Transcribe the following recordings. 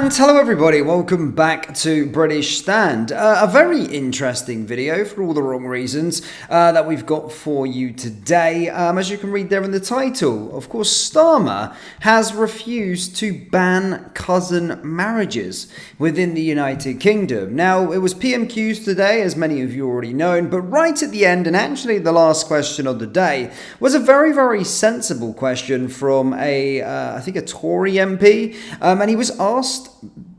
And hello everybody, welcome back to British Stand. A very interesting video for all the wrong reasons that we've got for you today. As you can read there in the title, of course, Starmer has refused to ban cousin marriages within the United Kingdom. Now, it was PMQs today, as many of you already know, but right at the end, and actually the last question of the day, was a very, very sensible question from I think a Tory MP, and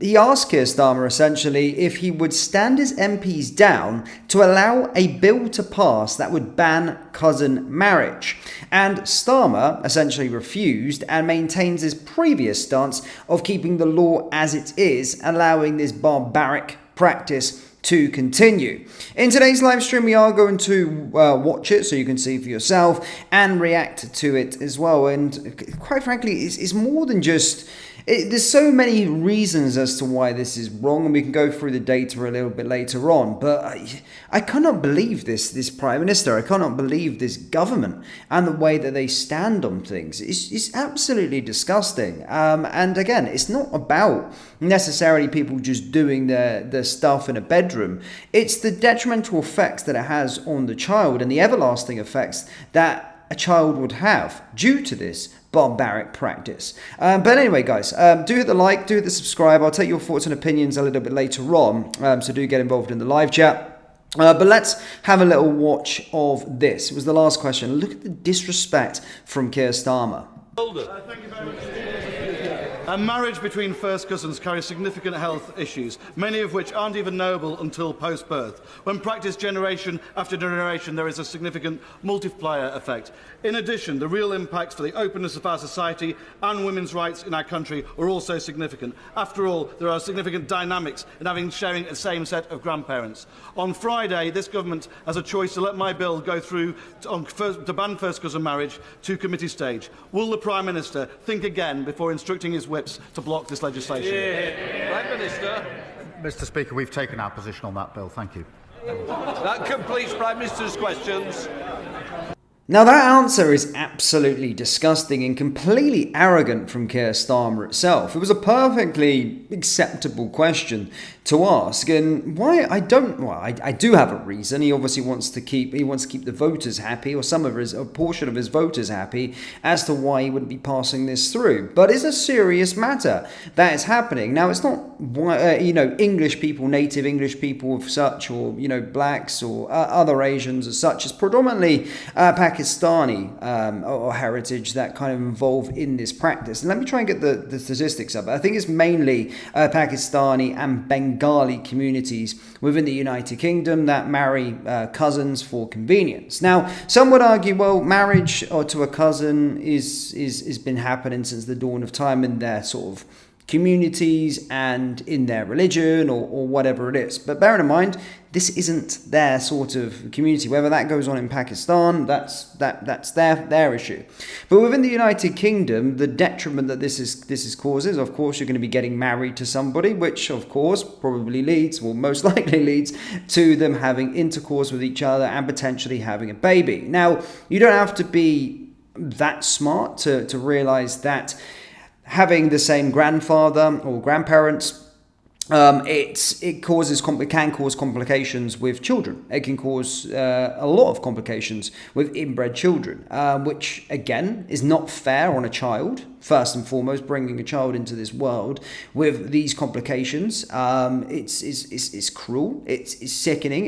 he asked Keir Starmer essentially if he would stand his MPs down to allow a bill to pass that would ban cousin marriage. And Starmer essentially refused and maintains his previous stance of keeping the law as it is, allowing this barbaric practice to continue. In today's live stream, we are going to watch it so you can see for yourself and react to it as well. And quite frankly, it's more than just... there's so many reasons as to why this is wrong, and we can go through the data a little bit later on. But I cannot believe this Prime Minister. I cannot believe this government and the way that they stand on things. It's absolutely disgusting. And again, it's not about necessarily people just doing their stuff in a bedroom. It's the detrimental effects that it has on the child and the everlasting effects that a child would have due to this barbaric practice. But anyway, guys, do hit the like, do hit the subscribe. I'll take your thoughts and opinions a little bit later on, so do get involved in the live chat. But let's have a little watch of this. It was the last question. Look at the disrespect from Keir Starmer. Thank you very much. A marriage between first cousins carries significant health issues, many of which aren't even knowable until post-birth. When practiced generation after generation, there is a significant multiplier effect. In addition, the real impacts for the openness of our society and women's rights in our country are also significant. After all, there are significant dynamics in sharing a same set of grandparents. On Friday, this government has a choice to let my bill go through to ban first cousin marriage to committee stage. Will the Prime Minister think again before instructing his whips to block this legislation? Prime Minister. Mr. Speaker, we've taken our position on that bill. Thank you. That completes Prime Minister's questions. Now, that answer is absolutely disgusting and completely arrogant from Keir Starmer itself. It was a perfectly acceptable question to ask, and why I do have a reason. He obviously wants to keep the voters happy, or a portion of his voters happy, as to why he wouldn't be passing this through. But it's a serious matter that is happening. Now, it's not English people, native English people of such, or blacks or other Asians as such. It's predominantly Pakistani or heritage that kind of involve in this practice. And let me try and get the statistics up. I think it's mainly Pakistani and Bengali communities within the United Kingdom that marry cousins for convenience. Now, some would argue, well, marriage to a cousin is been happening since the dawn of time in their sort of communities and in their religion or whatever it is. But bearing in mind, this isn't their sort of community. Whether that goes on in Pakistan, that's their issue. But within the United Kingdom, the detriment that this causes, of course, you're going to be getting married to somebody, which of course probably most likely leads to them having intercourse with each other and potentially having a baby. Now, you don't have to be that smart to realize that having the same grandfather or grandparents, it can cause complications with children. It can cause a lot of complications with inbred children, which again is not fair on a child. First and foremost, bringing a child into this world with these complications, it's cruel. It's sickening.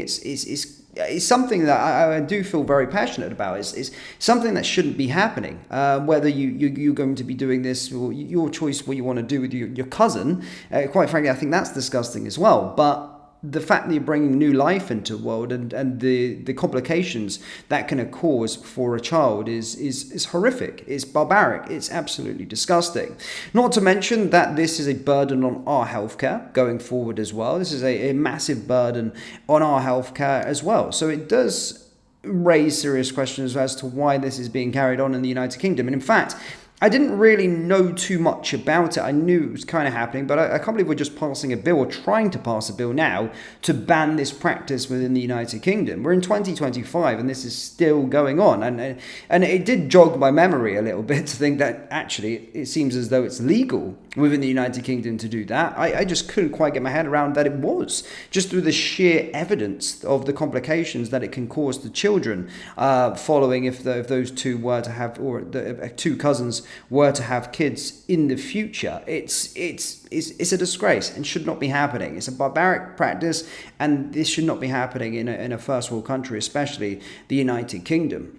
It's something that I do feel very passionate about. It's something that shouldn't be happening. Whether you're going to be doing this, or your choice what you want to do with your cousin, quite frankly, I think that's disgusting as well. But the fact that you're bringing new life into the world and the complications that can cause for a child is horrific. It's barbaric. It's absolutely disgusting. Not to mention that this is a burden on our healthcare going forward as well. This is a massive burden on our healthcare as well. So it does raise serious questions as to why this is being carried on in the United Kingdom. And in fact, I didn't really know too much about it. I knew it was kind of happening, but I can't believe we're just passing a bill or trying to pass a bill now to ban this practice within the United Kingdom. We're in 2025 and this is still going on. And it did jog my memory a little bit to think that actually it seems as though it's legal within the United Kingdom to do that. I just couldn't quite get my head around that it was, just through the sheer evidence of the complications that it can cause to children following if those two were to have, or the two cousins were to have kids in the future. It's a disgrace and should not be happening. It's a barbaric practice, and this should not be happening in a first world country, especially the United Kingdom.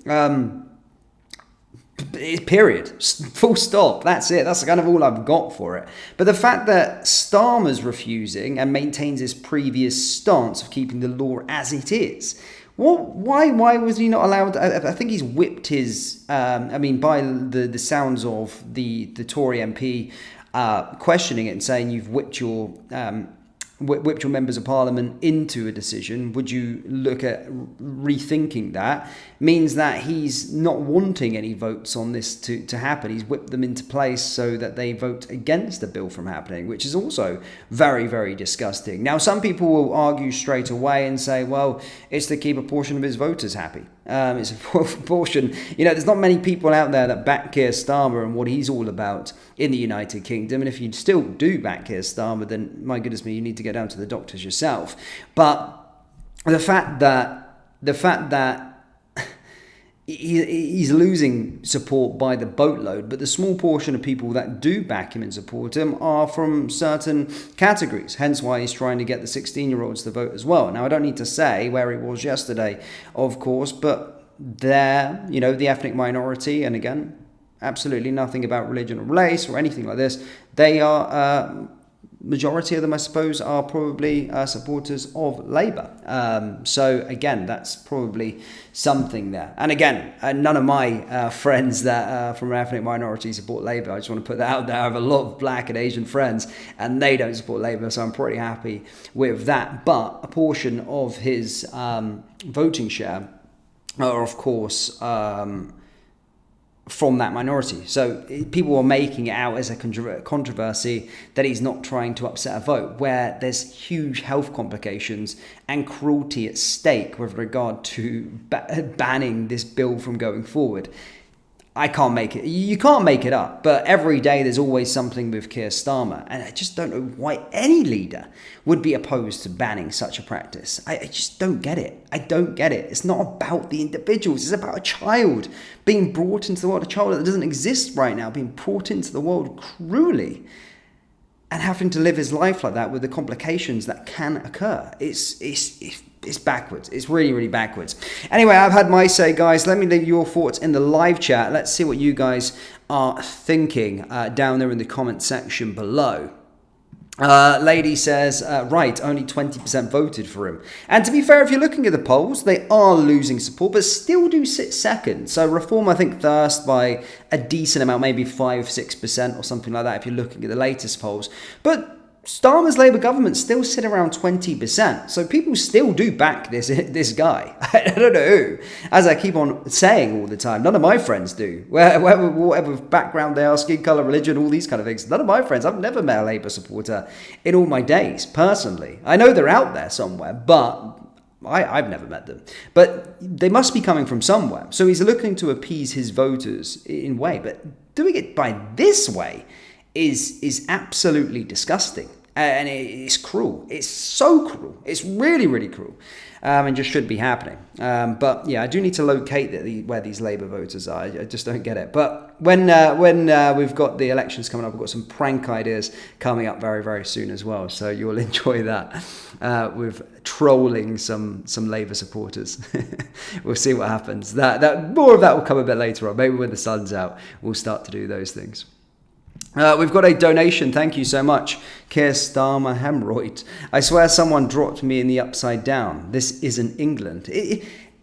Period. Full stop. That's it. That's kind of all I've got for it. But the fact that Starmer's refusing and maintains his previous stance of keeping the law as it is. Why was he not allowed? I think he's whipped his. By the sounds of the Tory MP questioning it and saying you've whipped your members of parliament into a decision. Would you look at rethinking that? Means that he's not wanting any votes on this to happen. He's whipped them into place so that they vote against the bill from happening, which is also very, very disgusting. Now, some people will argue straight away and say, well, it's to keep a portion of his voters happy. It's a portion. There's not many people out there that back Keir Starmer and what he's all about in the United Kingdom. And if you still do back Keir Starmer, then my goodness me, you need to get down to the doctors yourself. But the fact that he's losing support by the boatload, but the small portion of people that do back him and support him are from certain categories, hence why he's trying to get the 16-year-olds to vote as well. Now, I don't need to say where he was yesterday, of course, but there, the ethnic minority, and again, absolutely nothing about religion or race or anything like this, they are majority of them, I suppose, are probably supporters of Labour. So again, that's probably something there. And again, none of my friends that from an ethnic minority support Labour. I just want to put that out there. I have a lot of black and Asian friends, and they don't support Labour, so I'm pretty happy with that. But a portion of his voting share are, of course, from that minority. So people are making it out as a controversy that he's not trying to upset a vote, where there's huge health complications and cruelty at stake with regard to banning this bill from going forward. I can't make it. You can't make it up. But every day there's always something with Keir Starmer. And I just don't know why any leader would be opposed to banning such a practice. I just don't get it. I don't get it. It's not about the individuals. It's about a child being brought into the world, a child that doesn't exist right now, being brought into the world cruelly and having to live his life like that with the complications that can occur. It's backwards. It's really, really backwards. Anyway, I've had my say, guys. Let me leave your thoughts in the live chat. Let's see what you guys are thinking down there in the comment section below. Lady says, right, only 20% voted for him. And to be fair, if you're looking at the polls, they are losing support, but still do sit second. So Reform, I think, first by a decent amount, maybe 5-6% or something like that, if you're looking at the latest polls. But Starmer's Labour government still sit around 20%. So people still do back this guy. I don't know who. As I keep on saying all the time, none of my friends do. Whatever background they are, skin colour, religion, all these kind of things. None of my friends. I've never met a Labour supporter in all my days, personally. I know they're out there somewhere, but I've never met them. But they must be coming from somewhere. So he's looking to appease his voters in a way. But doing it by this way is absolutely disgusting, and it's cruel. It's so cruel. It's really, really cruel, and just should be happening. But yeah, I do need to locate where these Labour voters are. I just don't get it. But when we've got the elections coming up, we've got some prank ideas coming up very, very soon as well. So you'll enjoy that with trolling some Labour supporters. We'll see what happens. That more of that will come a bit later on. Maybe when the sun's out, we'll start to do those things. We've got a donation. Thank you so much, Keir Starmer Hemorrhoid. I swear someone dropped me in the upside down. This isn't England.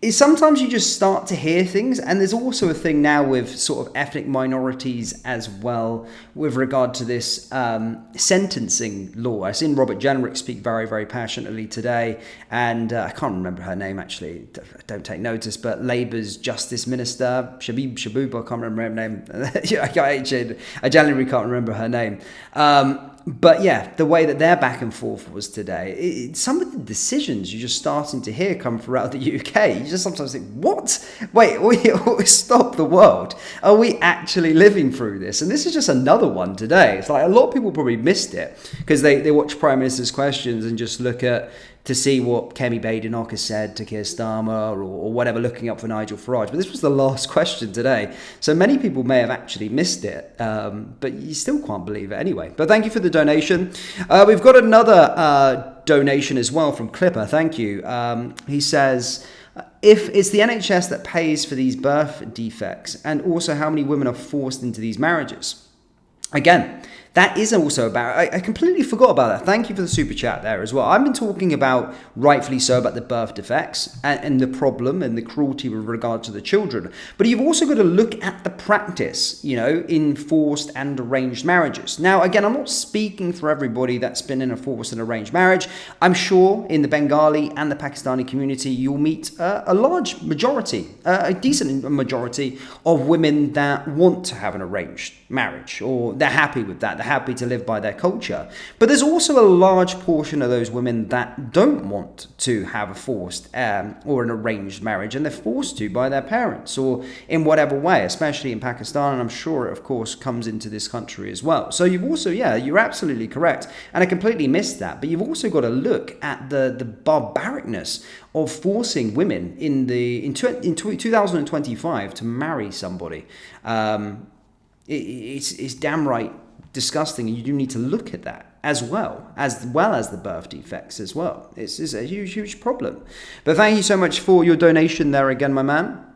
is sometimes you just start to hear things, and there's also a thing now with sort of ethnic minorities as well with regard to this sentencing law. I've seen Robert Jenrick speak very, very passionately today, and I can't remember her name actually, don't take notice, but Labour's Justice Minister, Shaboob, I can't remember her name. I genuinely can't remember her name. But yeah, the way that their back and forth was today, some of the decisions you're just starting to hear come throughout the UK, you just sometimes think, what? Wait, we stop the world. Are we actually living through this? And this is just another one today. It's like a lot of people probably missed it because they watch Prime Minister's questions and just look at to see what Kemi Badenoch has said to Keir Starmer or whatever, looking up for Nigel Farage. But this was the last question today. So many people may have actually missed it, but you still can't believe it anyway. But thank you for the donation. We've got another donation as well from Clipper. Thank you. He says, if it's the NHS that pays for these birth defects, and also how many women are forced into these marriages. Again, that is also about, I completely forgot about that. Thank you for the super chat there as well. I've been talking about, rightfully so, about the birth defects and the problem and the cruelty with regard to the children. But you've also got to look at the practice, in forced and arranged marriages. Now, again, I'm not speaking for everybody that's been in a forced and arranged marriage. I'm sure in the Bengali and the Pakistani community, you'll meet a large majority, a decent majority of women that want to have an arranged marriage, or they're happy with that. They're happy to live by their culture. But there's also a large portion of those women that don't want to have a forced or an arranged marriage, and they're forced to by their parents or in whatever way, especially in Pakistan, and I'm sure it, of course, comes into this country as well. So you've also, you're absolutely correct, and I completely missed that, but you've also got to look at the barbaricness of forcing women in 2025 to marry somebody. It's damn right disgusting, and you do need to look at that as well as the birth defects as well. It's a huge problem. But thank you so much for your donation there again, my man.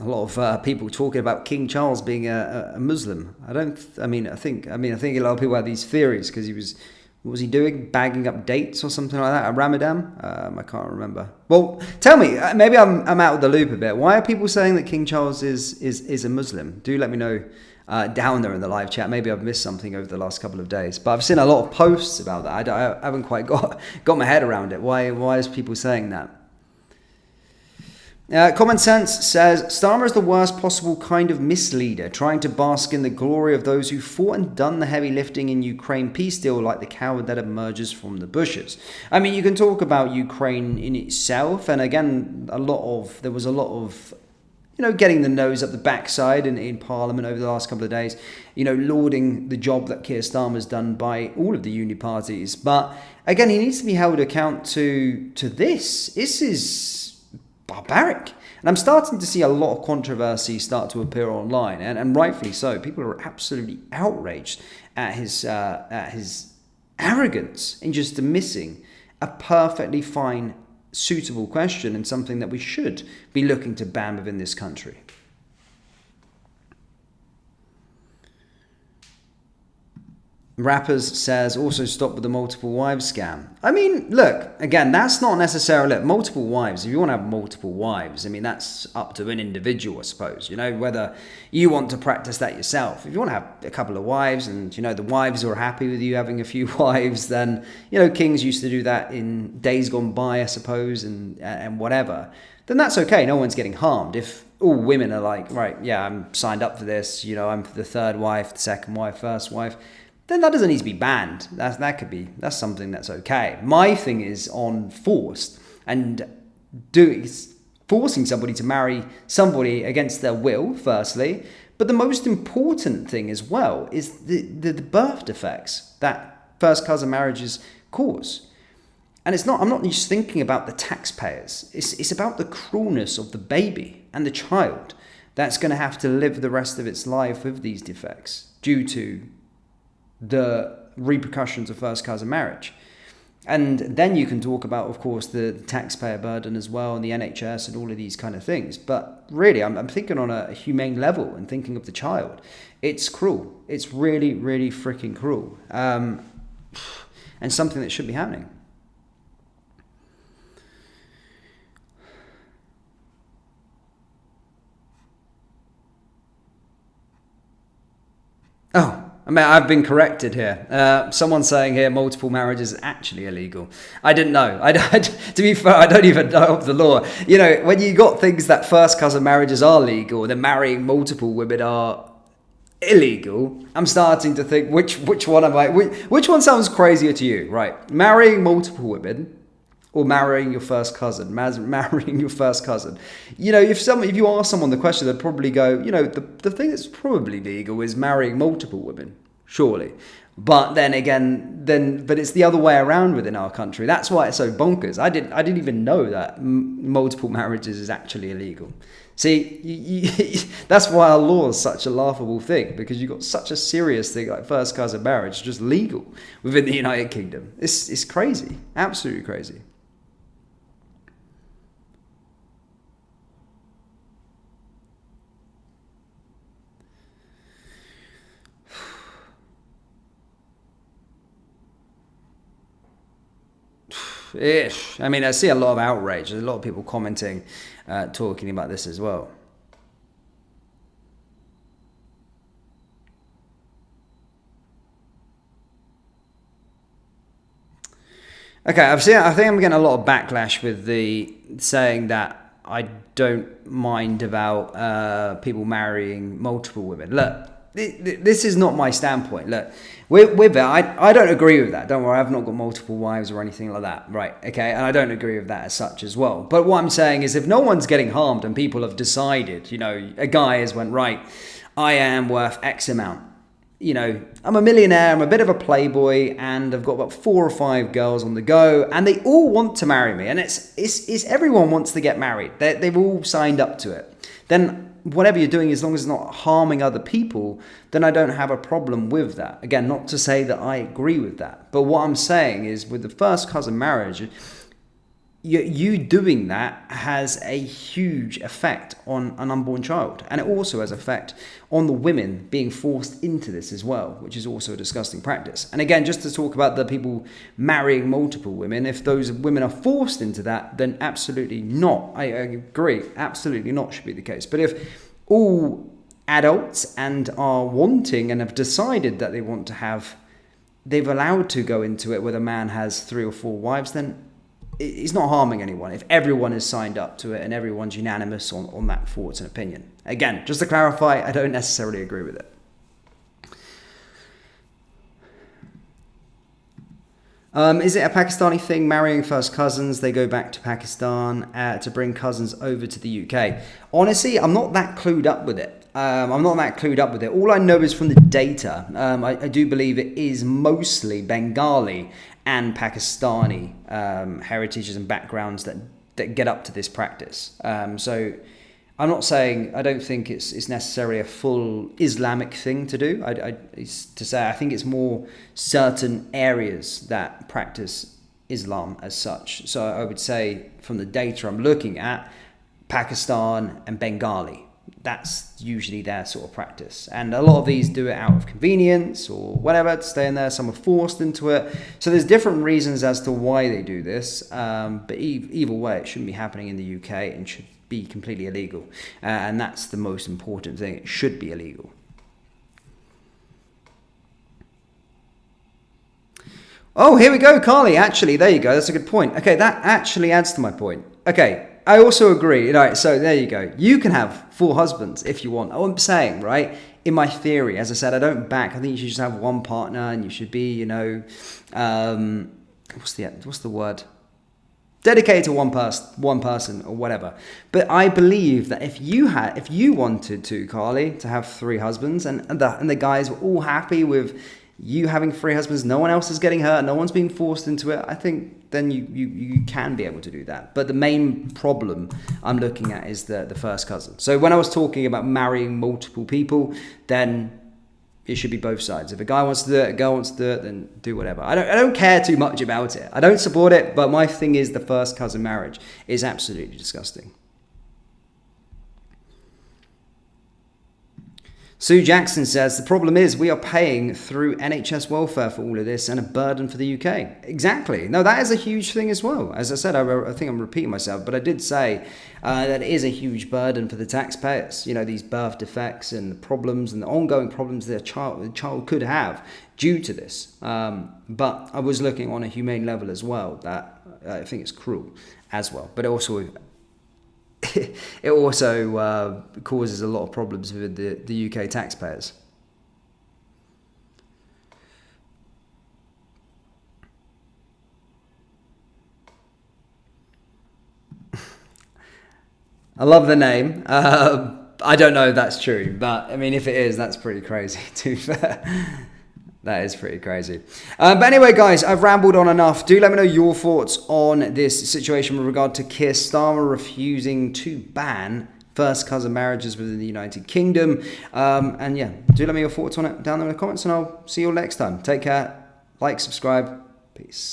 A lot of people talking about King Charles being a Muslim. I think a lot of people have these theories because what was he doing? Bagging up dates or something like that? A Ramadan? I can't remember. Well, tell me, maybe I'm out of the loop a bit. Why are people saying that King Charles is a Muslim? Do let me know down there in the live chat. Maybe I've missed something over the last couple of days. But I've seen a lot of posts about that. I haven't quite got my head around it. Why is people saying that? Common Sense says, Starmer is the worst possible kind of misleader, trying to bask in the glory of those who fought and done the heavy lifting in Ukraine peace deal like the coward that emerges from the bushes. I mean, you can talk about Ukraine in itself, and again, there was a lot of getting the nose up the backside in Parliament over the last couple of days, lauding the job that Keir Starmer's done by all of the uni parties. But again, he needs to be held account to this. This is barbaric. And I'm starting to see a lot of controversy start to appear online, and rightfully so. People are absolutely outraged at his arrogance in just dismissing a perfectly fine, suitable question and something that we should be looking to ban within this country. Rappers says, also stop with the multiple wives scam. I mean, look, again, that's not necessarily multiple wives. If you want to have multiple wives, I mean, that's up to an individual, I suppose, whether you want to practice that yourself. If you want to have a couple of wives and, the wives are happy with you having a few wives, then, kings used to do that in days gone by, I suppose, and whatever, then that's okay. No one's getting harmed. If all women are like, right, yeah, I'm signed up for this, I'm the third wife, the second wife, first wife, then that doesn't need to be banned. That's something that's okay. My thing is on forced and forcing somebody to marry somebody against their will, firstly. But the most important thing as well is the birth defects that first cousin marriages cause. And I'm not just thinking about the taxpayers. It's about the cruelness of the baby and the child that's going to have to live the rest of its life with these defects due to the repercussions of first cousin marriage. And then you can talk about, of course, the taxpayer burden as well, and the NHS and all of these kind of things. But really, I'm thinking on a humane level and thinking of the child. It's cruel. It's really, really freaking cruel. And something that should be happening. Oh, I mean, I've been corrected here. Someone's saying here multiple marriages is actually illegal. I didn't know. To be fair, I don't even know of the law. You know, when you got things that first cousin marriages are legal, then marrying multiple women are illegal. I'm starting to think which one am I? Which one sounds crazier to you? Right, marrying multiple women. Or marrying your first cousin, marrying your first cousin. You know, if you ask someone the question, they'd probably go, you know, the thing that's probably legal is marrying multiple women, surely. But then again, but it's the other way around within our country. That's why it's so bonkers. I didn't even know that multiple marriages is actually illegal. See, that's why our law is such a laughable thing, because you've got such a serious thing like first cousin marriage just legal within the United Kingdom. It's crazy, absolutely crazy. Ish. I mean, I see a lot of outrage. There's a lot of people commenting, talking about this as well. Okay, I think I'm getting a lot of backlash with the saying that I don't mind about people marrying multiple women. Look, this is not my standpoint. Look, with that, I don't agree with that. Don't worry, I've not got multiple wives or anything like that. Right, okay? And I don't agree with that as such as well. But what I'm saying is if no one's getting harmed and people have decided, you know, a guy has went, right, I am worth X amount. You know, I'm a millionaire, I'm a bit of a playboy, and I've got about 4 or 5 girls on the go, and they all want to marry me. And it's everyone wants to get married. They've all signed up to it. Then whatever you're doing, as long as it's not harming other people, then I don't have a problem with that. Again, not to say that I agree with that. But what I'm saying is with the first cousin marriage, you doing that has a huge effect on an unborn child. And it also has effect on the women being forced into this as well, which is also a disgusting practice. And again, just to talk about the people marrying multiple women, if those women are forced into that, then absolutely not. I agree, absolutely not should be the case. But if all adults and are wanting and have decided that they want to have, they've allowed to go into it where a man has 3 or 4 wives, then it's not harming anyone if everyone is signed up to it and everyone's unanimous on that thoughts and opinion. Again, just to clarify, I don't necessarily agree with it. Is it a Pakistani thing, marrying first cousins? They go back to Pakistan to bring cousins over to the UK. Honestly, I'm not that clued up with it. All I know is from the data. I do believe it is mostly Bengali and Pakistani heritages and backgrounds that get up to this practice. So I'm not saying, I don't think it's necessarily a full Islamic thing to do. I think it's more certain areas that practice Islam as such. So I would say from the data I'm looking at, Pakistan and Bengali. That's usually their sort of practice. And a lot of these do it out of convenience or whatever, to stay in there. Some are forced into it. So there's different reasons as to why they do this. But either way, it shouldn't be happening in the UK and should be completely illegal. And that's the most important thing. It should be illegal. Oh, here we go, Carly. Actually, there you go. That's a good point. Okay, that actually adds to my point. Okay. I also agree. Right, so there you go. You can have 4 husbands if you want. I'm saying, right, in my theory, as I said, I don't back. I think you should just have one partner, and you should be, you know, what's the word? Dedicated to one person or whatever. But I believe that if you wanted to, Carly, to have 3 husbands, and the guys were all happy with you having 3 husbands, no one else is getting hurt, no one's being forced into it, I think then you can be able to do that. But the main problem I'm looking at is the first cousin. So when I was talking about marrying multiple people, then it should be both sides. If a guy wants to do it, a girl wants to do it, then do whatever. I don't care too much about it. I don't support it, but my thing is the first cousin marriage is absolutely disgusting. Sue Jackson says, the problem is we are paying through NHS welfare for all of this and a burden for the UK. Exactly. No, that is a huge thing as well. As I said, I think I'm repeating myself, but I did say that it is a huge burden for the taxpayers. You know, these birth defects and the problems and the ongoing problems the child could have due to this. But I was looking on a humane level as well, that I think it's cruel as well. But it also causes a lot of problems with the UK taxpayers. I love the name. I don't know if that's true, but I mean, if it is, that's pretty crazy, to be fair. That is pretty crazy. But anyway, guys, I've rambled on enough. Do let me know your thoughts on this situation with regard to Keir Starmer refusing to ban first cousin marriages within the United Kingdom. And yeah, do let me know your thoughts on it down there in the comments, and I'll see you all next time. Take care. Like, subscribe. Peace.